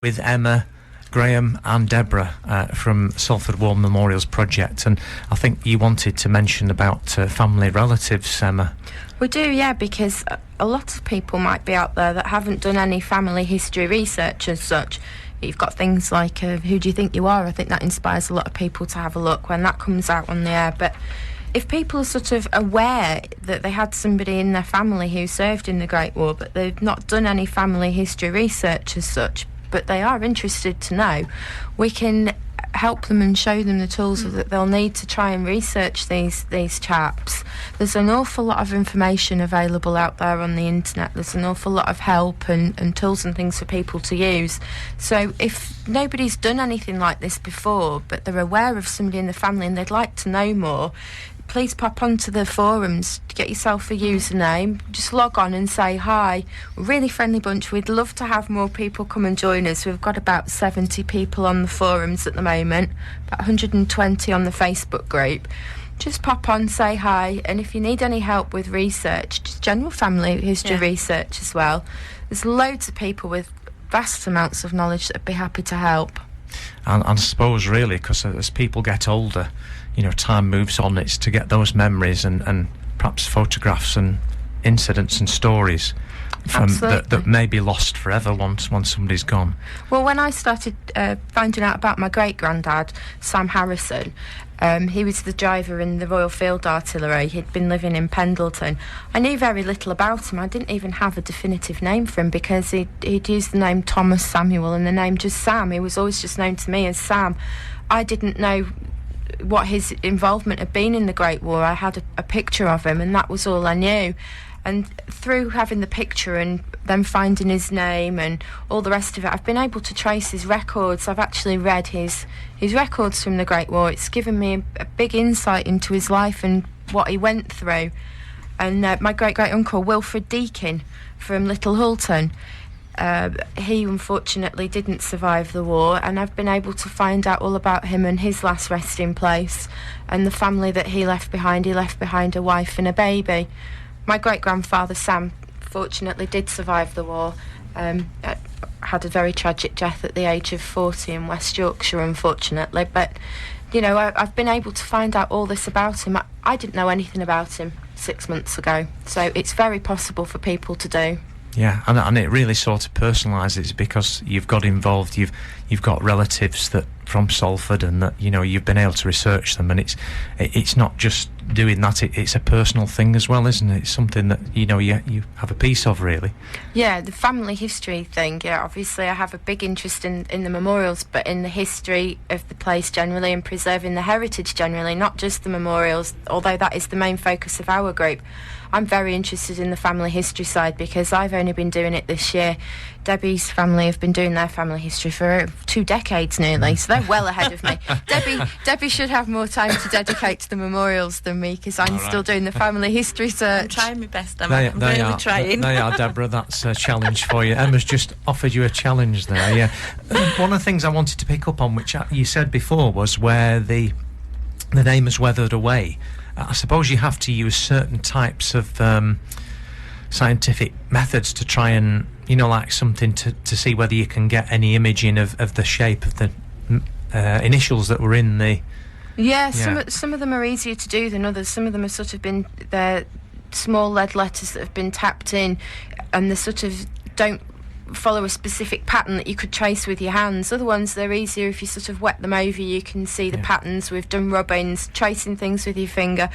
with Emma, Graham and Deborah from Salford War Memorials Project, and I think you wanted to mention about family relatives, Emma. We do, yeah, because a lot of people might be out there that haven't done any family history research as such. You've got things like Who Do You Think You Are? I think that inspires a lot of people to have a look when that comes out on the air. But if people are sort of aware that they had somebody in their family who served in the Great War, but they've not done any family history research as such, but they are interested to know, we can help them and show them the tools that they'll need to try and research these chaps. There's an awful lot of information available out there on the internet. There's an awful lot of help and tools and things for people to use. So if nobody's done anything like this before, but they're aware of somebody in the family and they'd like to know more, please pop onto the forums, get yourself a username, just log on and say hi. We're a really friendly bunch. We'd love to have more people come and join us. We've got about 70 people on the forums at the moment, about 120 on the Facebook group. Just pop on, say hi, and if you need any help with research, just general family history research as well, there's loads of people with vast amounts of knowledge that'd be happy to help. And I suppose really, because as people get older, you know, time moves on, it's to get those memories and perhaps photographs and incidents and stories from that may be lost forever once somebody's gone. Well, when I started finding out about my great-granddad, Sam Harrison, he was the driver in the Royal Field Artillery. He'd been living in Pendleton. I knew very little about him. I didn't even have a definitive name for him because he'd used the name Thomas Samuel and the name just Sam. He was always just known to me as Sam. I didn't know what his involvement had been in the Great War. I had a picture of him and that was all I knew. And through having the picture and then finding his name and all the rest of it, I've been able to trace his records. I've actually read his records from the Great War. It's given me a big insight into his life and what he went through. And my great-great-uncle, Wilfred Deakin from Little Hulton, he unfortunately didn't survive the war, and I've been able to find out all about him and his last resting place and the family that he left behind. He left behind a wife and a baby. My great-grandfather Sam fortunately did survive the war, had a very tragic death at the age of 40 in West Yorkshire, unfortunately. But, you know, I've been able to find out all this about him. I didn't know anything about him 6 months ago, so it's very possible for people to do. Yeah, and it really sort of personalises because you've got involved, you've got relatives that from Salford, and that, you know, you've been able to research them, and it's not just doing that, it's a personal thing as well, isn't it? It's something that, you know, you have a piece of, really. Yeah, the family history thing, yeah, obviously I have a big interest in the memorials, but in the history of the place generally and preserving the heritage generally, not just the memorials, although that is the main focus of our group. I'm very interested in the family history side because I've only been doing it this year. Debbie's family have been doing their family history for 2 decades nearly, so they're well ahead of me. Debbie should have more time to dedicate to the memorials than me because I'm still doing the family history search. I'm trying my best, Emma. I'm really trying. They are, Deborah, that's a challenge for you. Emma's just offered you a challenge there, yeah. One of the things I wanted to pick up on, which you said before, was where the name has weathered away. I suppose you have to use certain types of scientific methods to try and, you know, like something to see whether you can get any imaging of the shape of the initials that were in the... Yeah, some of them are easier to do than others. Some of them have sort of been... They're small lead letters that have been tapped in, and they sort of don't follow a specific pattern that you could trace with your hands. Other ones, they're easier if you sort of wet them over, you can see the patterns. We've done rubbings, tracing things with your finger.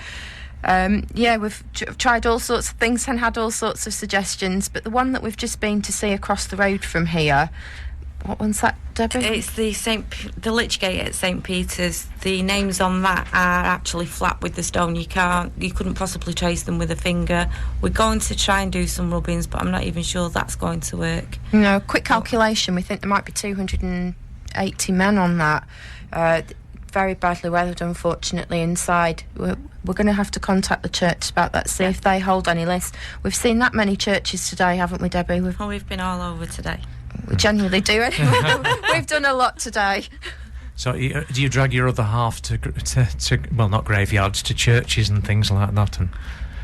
We've tried all sorts of things and had all sorts of suggestions, but the one that we've just been to see across the road from here, what one's that, Debbie? It's the Lichgate at St Peter's. The names on that are actually flat with the stone. You couldn't possibly trace them with a finger. We're going to try and do some rubbings, but I'm not even sure that's going to work. No, quick calculation, we think there might be 280 men on that. Very badly weathered, unfortunately, inside. We're going to have to contact the church about that, see if they hold any lists. We've seen that many churches today, haven't we, Debbie? We've been all over today. We genuinely do it. We've done a lot today. So do you drag your other half to well, not graveyards, to churches and things like that? And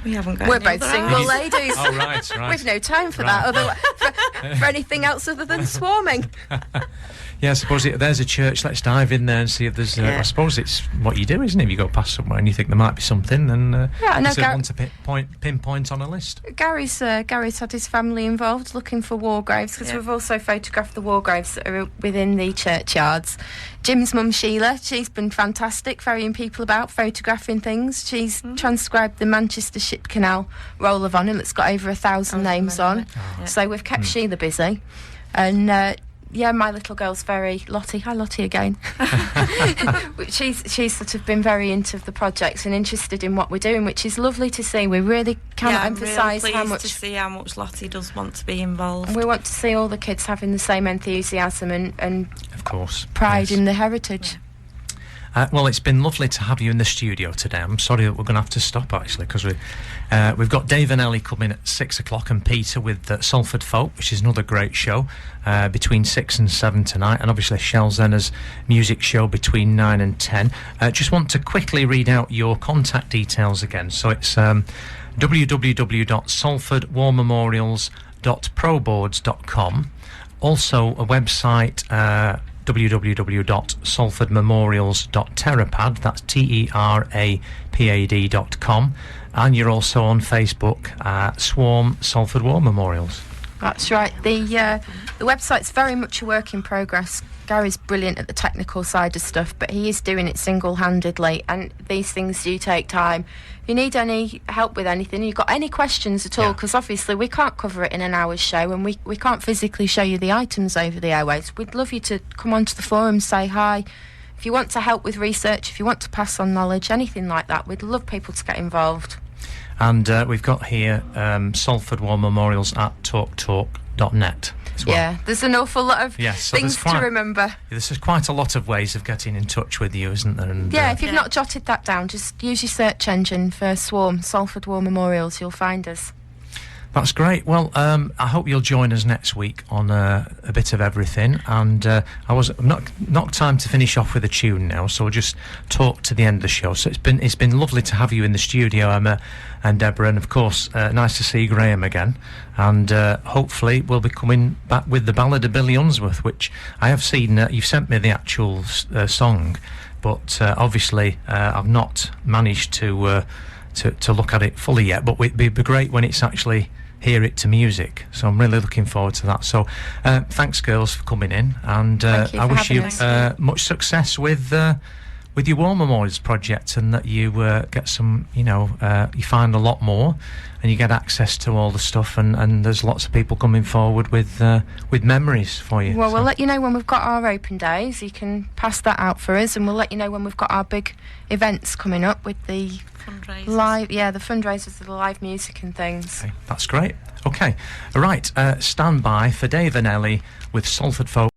We haven't got We're any both other single hours. ladies. Oh, right. We've no time for Right. that for anything else other than swarming. Yeah, I suppose there's a church. Let's dive in there and see if there's. I suppose it's what you do, isn't it? If you go past somewhere and you think there might be something, then I know it's one to pinpoint on a list. Gary's had his family involved looking for war graves, because we've also photographed the war graves that are within the churchyards. Jim's mum Sheila, she's been fantastic, ferrying people about, photographing things. She's transcribed the Manchester Ship Canal Roll of Honour that's got over 1,000 names on. Yeah. So we've kept Sheila busy. And yeah, my little girl's very Lottie. Hi, Lottie again. she's sort of been very into the projects and interested in what we're doing, which is lovely to see. We really cannot emphasise I'm really how pleased much to see how much Lottie does want to be involved. we want to see all the kids having the same enthusiasm and Of course. pride yes. in the heritage. Well, it's been lovely to have you in the studio today. I'm sorry that we're going to have to stop, actually, because we've got Dave and Ellie coming at 6 o'clock, and Peter with Salford Folk, which is another great show, between 6 and 7 tonight, and obviously Shell Zenner's music show between 9 and 10. Just want to quickly read out your contact details again. So it's www.salfordwarmemorials.proboards.com. Also a website, www.salfordmemorials.terrapad, that's TERAPAD.com, and you're also on Facebook, Swarm Salford War Memorials. That's right. The website's very much a work in progress. Gary's brilliant at the technical side of stuff, but he is doing it single-handedly, and these things do take time. If you need any help with anything, you've got any questions at all, Yeah. because obviously we can't cover it in an hour's show, and we can't physically show you the items over the airwaves. We'd love you to come onto the forum, say hi. If you want to help with research, if you want to pass on knowledge, anything like that, we'd love people to get involved. And we've got here Salford War Memorials at talktalk.net as well. Yeah, there's an awful lot of Yes, so things there's quite- to remember. There's quite a lot of ways of getting in touch with you, isn't there? And, Yeah, if you've not jotted that down, just use your search engine for Swarm, Salford War Memorials, you'll find us. That's great. Well, I hope you'll join us next week on a bit of everything. And I've not time to finish off with a tune now, so we'll just talk to the end of the show. So it's been lovely to have you in the studio, Emma and Deborah, and of course, nice to see Graham again. And hopefully, we'll be coming back with the Ballad of Billy Unsworth, which I have seen. You've sent me the actual song, but obviously, I've not managed to look at it fully yet. But it'd be great when it's actually hear it to music, so I'm really looking forward to that. So thanks girls for coming in, and Thank you I for wish you having us. much success with your War Memorials project, and that you get some, you find a lot more and you get access to all the stuff, and there's lots of people coming forward with memories for you. Well, So- we'll let you know when we've got our open days. You can pass that out for us, and we'll let you know when we've got our big events coming up with the Fundraisers. the fundraisers, the live music and things. Okay, that's great. Okay, right, stand by for Dave and Ellie with Salford Folk.